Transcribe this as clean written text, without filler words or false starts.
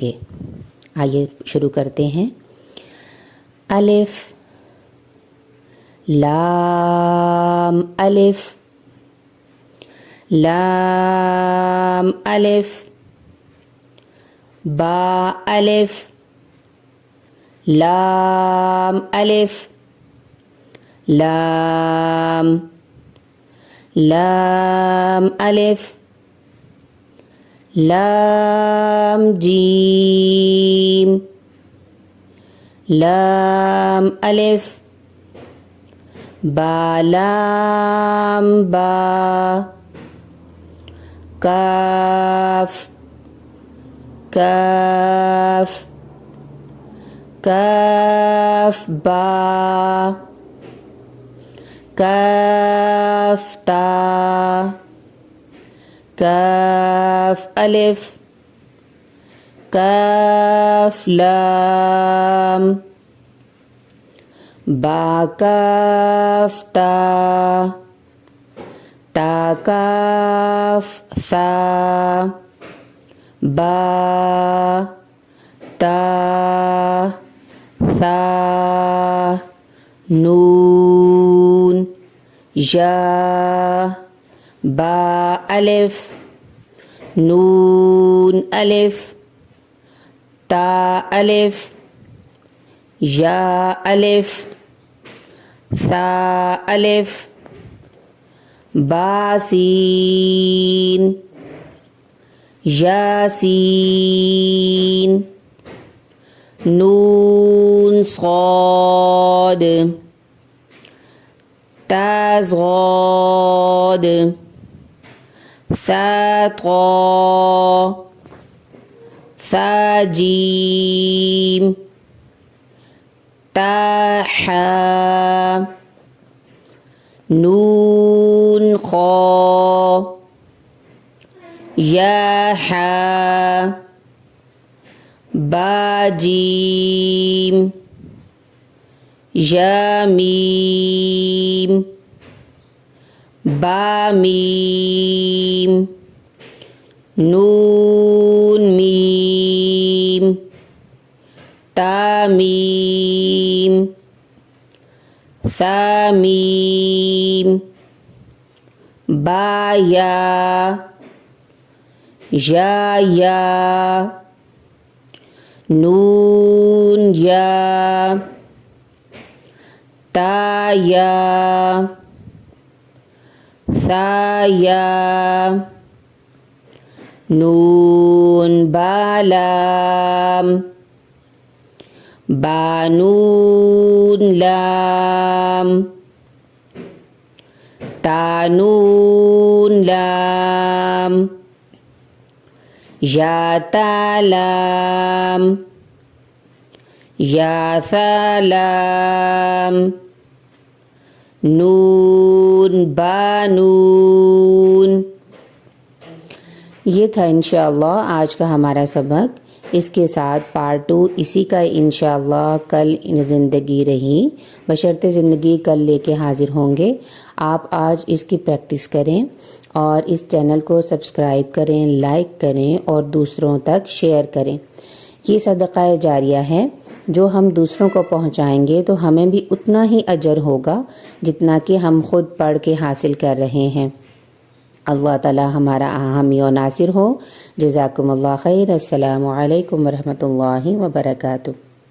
आइए शुरू करते हैं। अलिफ लाम अलिफ लाम अलिफ बा अलिफ लाम अलिफ लाम लाम अलिफ लाम जीम लाम अलिफ बा लाम बा काफ काफ काफ बा काफ ता काफ अलिफ काफ लाम बा काफ ता ता काफ सा बा ता सा नून या बा अलिफ नून अलिफ ता अलिफ या अलिफ सा अलिफ बासीन यासीन नून सॉद ताज़ॉद सातौ साजीम ताहा नून खौ याहा बाजीम यामीम बामीम नून मीम तामीम सामीम बाया या नून या ताया साया नून बालाम बानून लाम तानून लाम या तालाम या सलाम नून बानून। ये था इंशाअल्लाह आज का हमारा सबक। इसके साथ पार्ट 2 इसी का इंशाअल्लाह कल ज़िंदगी रही बशर्ते ज़िंदगी कल लेके हाजिर होंगे। आप आज इसकी प्रैक्टिस करें और इस चैनल को सब्सक्राइब करें, लाइक करें और दूसरों तक शेयर करें। ये सदक़ा जारिया है, जो हम दूसरों को पहुंचाएंगे तो हमें भी उतना ही अजर होगा जितना कि हम खुद पढ़ के हासिल कर रहे हैं। अल्लाह ताला हमारा हामी और नासिर हो। जज़ाकुमुल्लाह खैर। अस्सलामु अलैकुम वरहमतुल्लाहि वबरकातुहू।